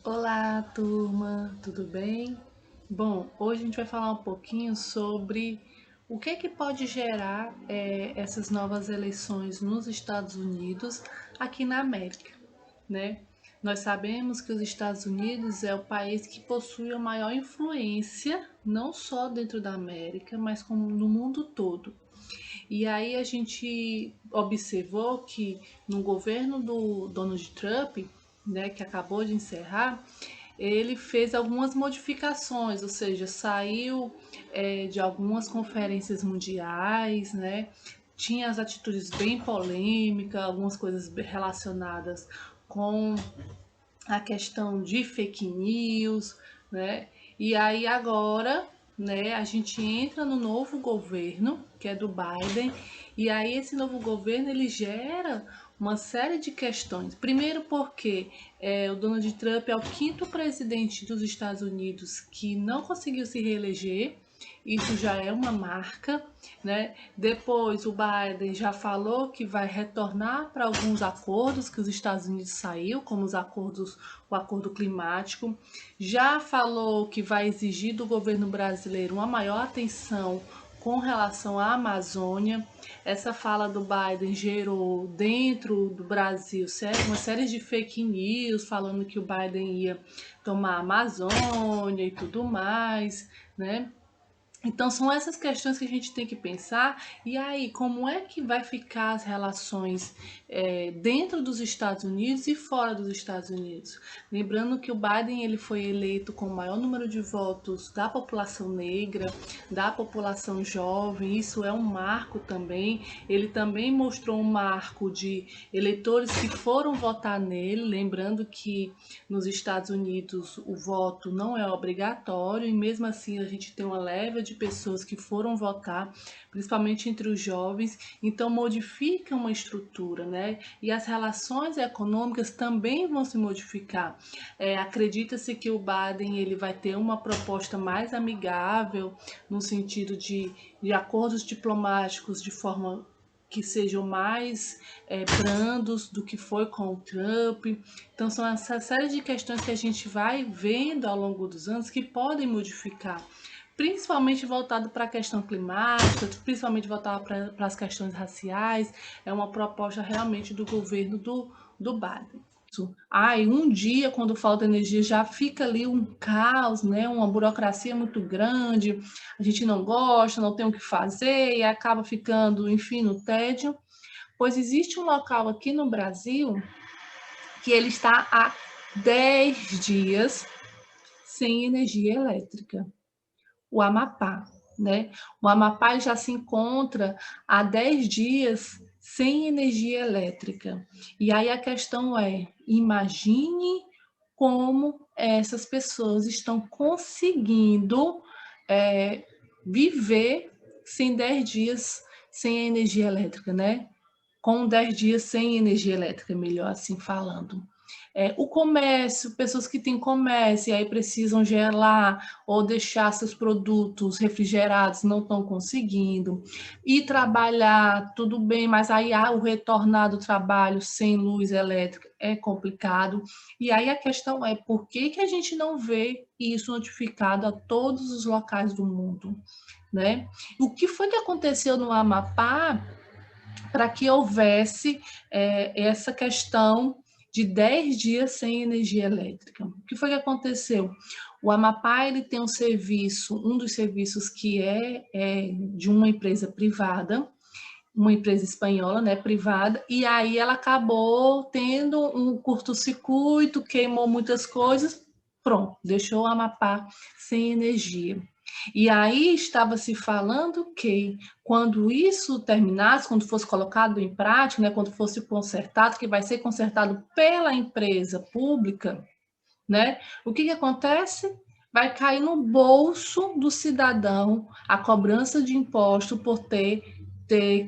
Olá, turma, tudo bem? Bom, hoje a gente vai falar um pouquinho sobre o que é que pode gerar essas novas eleições nos Estados Unidos, aqui na América, né? Nós sabemos que os Estados Unidos é o país que possui a maior influência, não só dentro da América, mas como no mundo todo. E aí a gente observou que no governo do Donald Trump, né, que acabou de encerrar, ele fez algumas modificações, ou seja, saiu de algumas conferências mundiais, né? Tinha as atitudes bem polêmicas, algumas coisas relacionadas com a questão de fake news, né? E aí agora, né, a gente entra no novo governo, que é do Biden, e aí esse novo governo ele gera uma série de questões. Primeiro porque o Donald Trump é o quinto presidente dos Estados Unidos que não conseguiu se reeleger, isso já é uma marca, né? Depois o Biden já falou que vai retornar para alguns acordos que os Estados Unidos saiu, como o acordo climático. Já falou que vai exigir do governo brasileiro uma maior atenção com relação à Amazônia. Essa fala do Biden gerou dentro do Brasil uma série de fake news falando que o Biden ia tomar a Amazônia e tudo mais, né? Então, são essas questões que a gente tem que pensar. E aí, como é que vai ficar as relações dentro dos Estados Unidos e fora dos Estados Unidos? Lembrando que o Biden ele foi eleito com o maior número de votos da população negra, da população jovem. Isso é um marco também. Ele também mostrou um marco de eleitores que foram votar nele. Lembrando que nos Estados Unidos o voto não é obrigatório e mesmo assim a gente tem uma leva de pessoas que foram votar, principalmente entre os jovens, então modifica uma estrutura, né? E as relações econômicas também vão se modificar. Acredita-se que o Biden ele vai ter uma proposta mais amigável no sentido de acordos diplomáticos de forma que sejam mais brandos do que foi com o Trump. Então, são essa série de questões que a gente vai vendo ao longo dos anos que podem modificar, principalmente voltado para a questão climática, principalmente voltado para as questões raciais. É uma proposta realmente do governo do Biden. E um dia, quando falta energia, já fica ali um caos, né? Uma burocracia muito grande, a gente não gosta, não tem o que fazer e acaba ficando, enfim, no tédio. Pois existe um local aqui no Brasil que ele está há 10 dias sem energia elétrica, o Amapá, né? O Amapá já se encontra há 10 dias sem energia elétrica. E aí a questão é, imagine como essas pessoas estão conseguindo viver sem 10 dias sem energia elétrica, né? Com 10 dias sem energia elétrica, melhor assim falando. O comércio, pessoas que têm comércio e aí precisam gelar ou deixar seus produtos refrigerados, não estão conseguindo. E trabalhar, tudo bem, mas aí o retornar do trabalho sem luz elétrica é complicado. E aí a questão é, por que a gente não vê isso notificado a todos os locais do mundo, né? O que foi que aconteceu no Amapá para que houvesse essa questão de 10 dias sem energia elétrica? O que foi que aconteceu? O Amapá ele tem um dos serviços que é de uma empresa privada, uma empresa espanhola, né, privada, e aí ela acabou tendo um curto-circuito, queimou muitas coisas, pronto, deixou o Amapá sem energia. E aí estava se falando que quando isso terminasse, quando fosse colocado em prática, né, quando fosse consertado, que vai ser consertado pela empresa pública, né, o que acontece? Vai cair no bolso do cidadão a cobrança de imposto por ter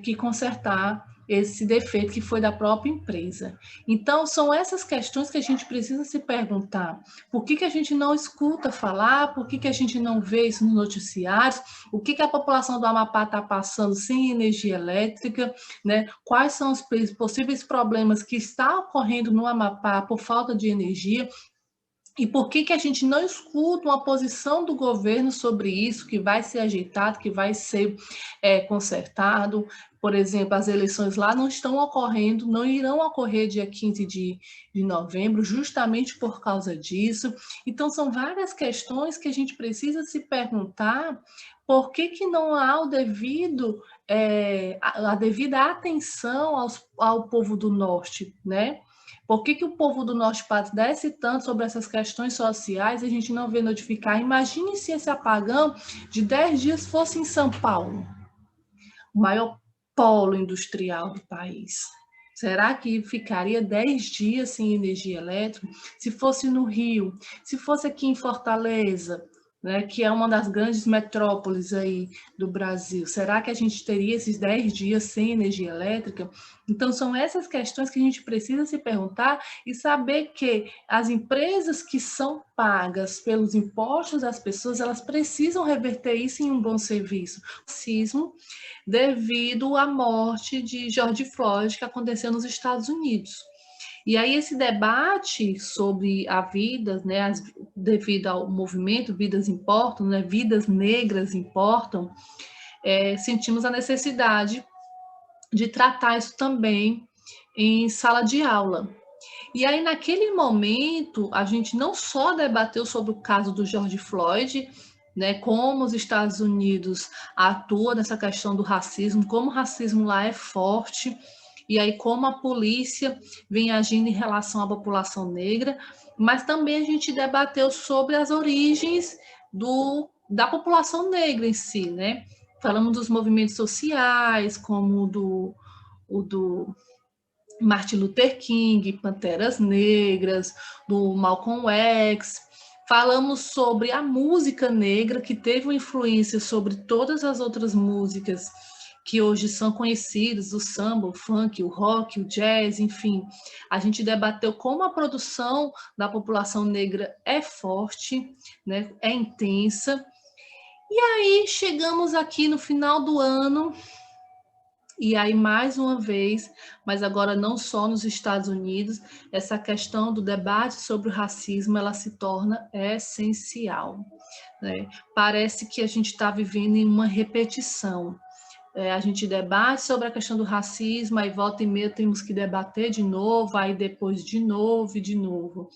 que consertar esse defeito que foi da própria empresa. Então, são essas questões que a gente precisa se perguntar. Por que a gente não escuta falar? Por que a gente não vê isso nos noticiários? O que a população do Amapá está passando sem energia elétrica? Né? Quais são os possíveis problemas que estão ocorrendo no Amapá por falta de energia? E por que que a gente não escuta uma posição do governo sobre isso, que vai ser ajeitado, que vai ser consertado? Por exemplo, as eleições lá não estão ocorrendo, não irão ocorrer dia 15 de novembro, justamente por causa disso. Então, são várias questões que a gente precisa se perguntar por que que não há o devido, a devida atenção ao povo do Norte, né? Por que que o povo do Norte padece tanto sobre essas questões sociais e a gente não vê notificar? Imagine se esse apagão de 10 dias fosse em São Paulo, o maior polo industrial do país. Será que ficaria 10 dias sem energia elétrica? Se fosse no Rio, se fosse aqui em Fortaleza, né, que é uma das grandes metrópoles aí do Brasil, será que a gente teria esses 10 dias sem energia elétrica? Então, são essas questões que a gente precisa se perguntar e saber que as empresas que são pagas pelos impostos das pessoas, elas precisam reverter isso em um bom serviço. O racismo devido à morte de George Floyd que aconteceu nos Estados Unidos. E aí esse debate sobre a vida, né, devido ao movimento Vidas Importam, né, vidas negras importam, sentimos a necessidade de tratar isso também em sala de aula. E aí, naquele momento, a gente não só debateu sobre o caso do George Floyd, né, como os Estados Unidos atuam nessa questão do racismo, como o racismo lá é forte, e aí como a polícia vem agindo em relação à população negra, mas também a gente debateu sobre as origens da população negra em si, né? Falamos dos movimentos sociais, como o do Martin Luther King, Panteras Negras, do Malcolm X. Falamos sobre a música negra, que teve uma influência sobre todas as outras músicas que hoje são conhecidas, o samba, o funk, o rock, o jazz, enfim. A gente debateu como a produção da população negra é forte, né, é intensa. E aí chegamos aqui no final do ano, e aí, mais uma vez, mas agora não só nos Estados Unidos, essa questão do debate sobre o racismo, ela se torna essencial, né? Parece que a gente está vivendo em uma repetição. A gente debate sobre a questão do racismo, aí volta e meia temos que debater de novo, aí depois de novo e de novo.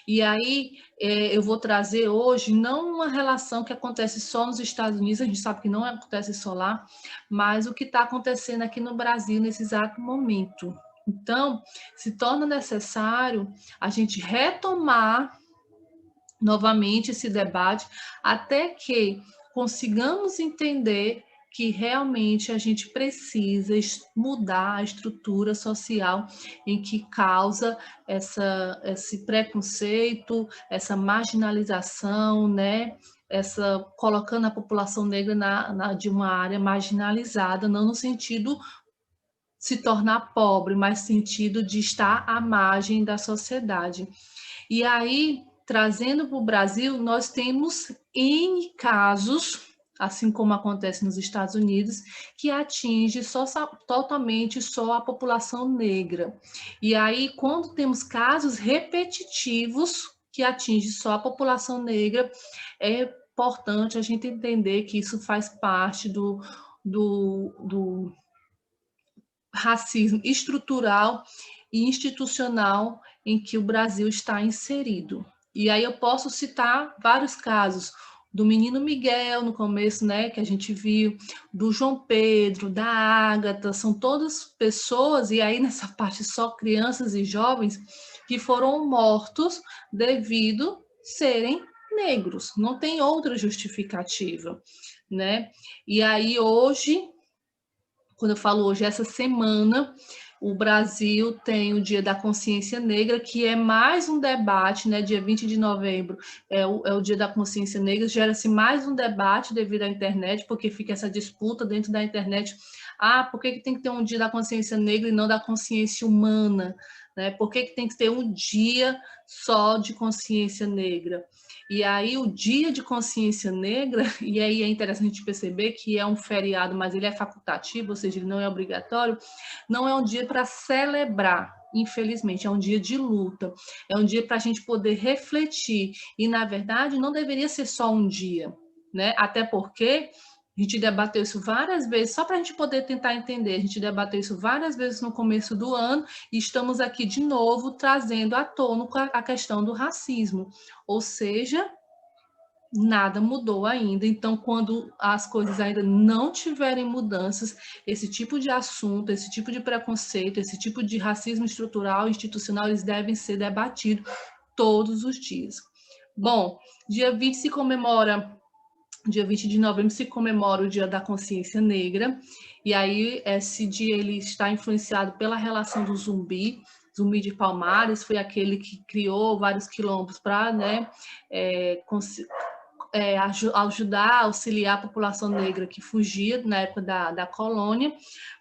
E aí eu vou trazer hoje não uma relação que acontece só nos Estados Unidos, a gente sabe que não acontece só lá, mas o que está acontecendo aqui no Brasil nesse exato momento. Então, se torna necessário a gente retomar novamente esse debate até que consigamos entender que realmente a gente precisa mudar a estrutura social em que causa esse preconceito, essa marginalização, né? Colocando a população negra de uma área marginalizada, não no sentido se tornar pobre, mas no sentido de estar à margem da sociedade. E aí, trazendo para o Brasil, nós temos N casos, assim como acontece nos Estados Unidos, que atinge totalmente só a população negra. E aí, quando temos casos repetitivos que atingem só a população negra, é importante a gente entender que isso faz parte do racismo estrutural e institucional em que o Brasil está inserido. E aí eu posso citar vários casos do menino Miguel no começo, né, que a gente viu, do João Pedro, da Ágata, são todas pessoas, e aí nessa parte só crianças e jovens, que foram mortos devido serem negros, não tem outra justificativa, né? E aí hoje, quando eu falo hoje, essa semana, o Brasil tem o Dia da Consciência Negra, que é mais um debate, né? Dia 20 de novembro é o Dia da Consciência Negra, gera-se mais um debate devido à internet, porque fica essa disputa dentro da internet. Ah, por que tem que ter um Dia da Consciência Negra e não da consciência humana? Né? Por que tem que ter um dia só de consciência negra? E aí o Dia de Consciência Negra, e aí é interessante perceber que é um feriado, mas ele é facultativo, ou seja, ele não é obrigatório, não é um dia para celebrar, infelizmente, é um dia de luta, é um dia para a gente poder refletir, e na verdade não deveria ser só um dia, né? Até porque a gente debateu isso várias vezes, só para a gente poder tentar entender, a gente debateu isso várias vezes no começo do ano, e estamos aqui de novo trazendo à tona a questão do racismo, ou seja, nada mudou ainda. Então, quando as coisas ainda não tiverem mudanças, esse tipo de assunto, esse tipo de preconceito, esse tipo de racismo estrutural e institucional, eles devem ser debatidos todos os dias. Bom, dia 20 de novembro se comemora o Dia da Consciência Negra, e aí esse dia ele está influenciado pela relação do Zumbi. Zumbi de Palmares foi aquele que criou vários quilombos para, né, ajudar, auxiliar a população negra que fugia na época da colônia,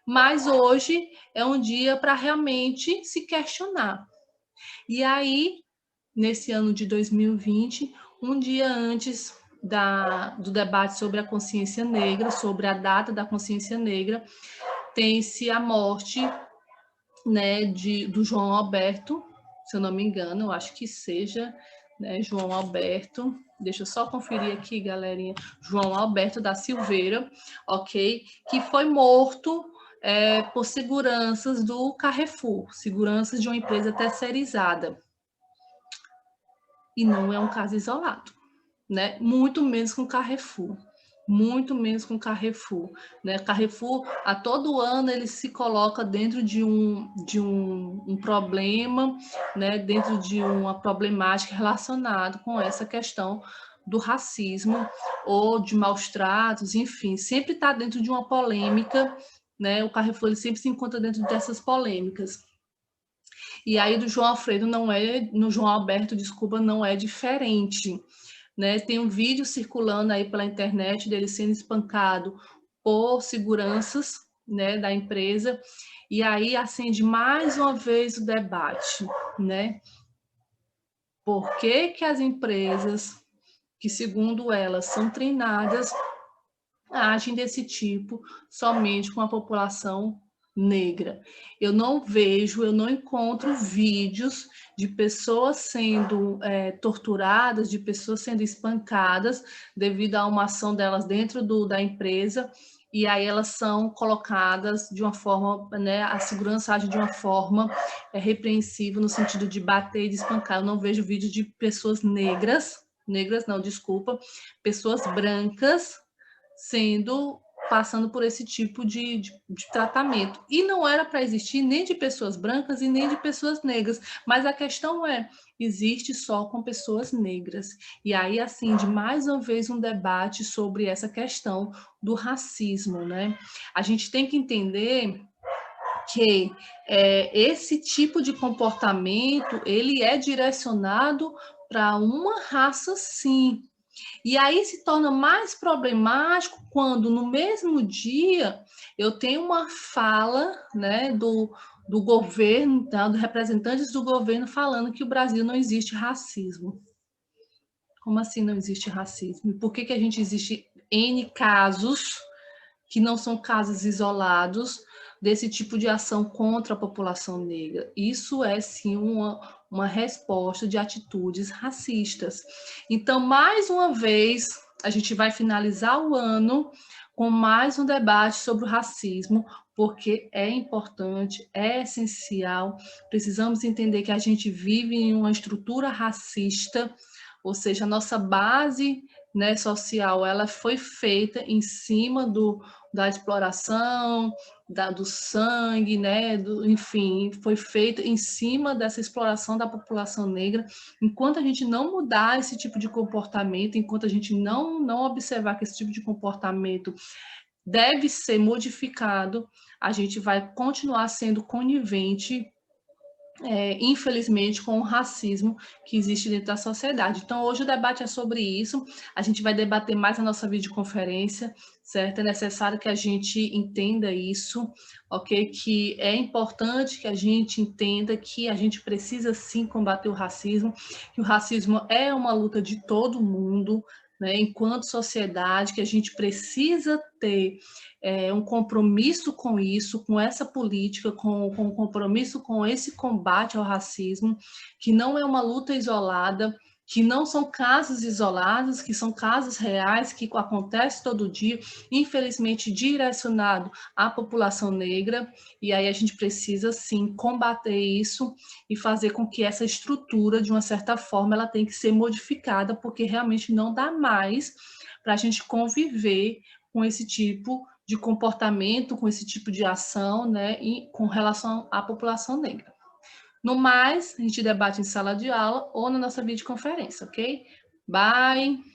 mas hoje é um dia para realmente se questionar. E aí, nesse ano de 2020, um dia antes do debate sobre a consciência negra, sobre a data da consciência negra, tem-se a morte, né, do João Alberto, se eu não me engano, eu acho que seja, né, João Alberto, deixa eu só conferir aqui, galerinha, João Alberto da Silveira, ok? Que foi morto por seguranças do Carrefour, seguranças de uma empresa terceirizada. E não é um caso isolado, né? Muito menos com Carrefour. Muito menos com Carrefour, né? Carrefour, a todo ano, ele se coloca dentro de um problema, né? Dentro de uma problemática relacionada com essa questão do racismo ou de maus tratos, enfim, sempre está dentro de uma polêmica, né? O Carrefour ele sempre se encontra dentro dessas polêmicas. E aí do João Alfredo não é, no João Alberto, desculpa, não é diferente. Né? Tem um vídeo circulando aí pela internet dele sendo espancado por seguranças, né, da empresa, e aí acende mais uma vez o debate, né? Por que que as empresas, que segundo elas são treinadas, agem desse tipo somente com a população negra? Eu não vejo, eu não encontro vídeos de pessoas sendo torturadas, de pessoas sendo espancadas devido a uma ação delas dentro da empresa, e aí elas são colocadas de uma forma, né, a segurança age de uma forma repreensível no sentido de bater e de espancar. Eu não vejo vídeos de pessoas negras não, desculpa, pessoas brancas passando por esse tipo de tratamento. E não era para existir nem de pessoas brancas e nem de pessoas negras, mas a questão existe só com pessoas negras. E aí, assim, de mais uma vez um debate sobre essa questão do racismo, né? A gente tem que entender que esse tipo de comportamento, ele é direcionado para uma raça, sim. E aí se torna mais problemático quando no mesmo dia eu tenho uma fala, né, do governo, tá, dos representantes do governo falando que o Brasil não existe racismo. Como assim não existe racismo? E por que a gente existe N casos que não são casos isolados desse tipo de ação contra a população negra? Isso é sim uma resposta de atitudes racistas. Então, mais uma vez, a gente vai finalizar o ano com mais um debate sobre o racismo, porque é importante, é essencial. Precisamos entender que a gente vive em uma estrutura racista, ou seja, a nossa base, né, social, ela foi feita em cima da exploração, do sangue, né, enfim, foi feita em cima dessa exploração da população negra. Enquanto a gente não mudar esse tipo de comportamento, enquanto a gente não observar que esse tipo de comportamento deve ser modificado, a gente vai continuar sendo conivente, infelizmente, com o racismo que existe dentro da sociedade. Então, hoje o debate é sobre isso. A gente vai debater mais na nossa videoconferência, certo? É necessário que a gente entenda isso, ok? Que é importante que a gente entenda que a gente precisa sim combater o racismo, que o racismo é uma luta de todo mundo, né, enquanto sociedade, que a gente precisa ter um compromisso com isso, com essa política, com compromisso com esse combate ao racismo, que não é uma luta isolada, que não são casos isolados, que são casos reais, que acontecem todo dia, infelizmente direcionado à população negra, e aí a gente precisa, sim, combater isso e fazer com que essa estrutura, de uma certa forma, ela tem que ser modificada, porque realmente não dá mais para a gente conviver com esse tipo de comportamento, com esse tipo de ação, né, e com relação à população negra. No mais, a gente debate em sala de aula ou na nossa videoconferência, ok? Bye!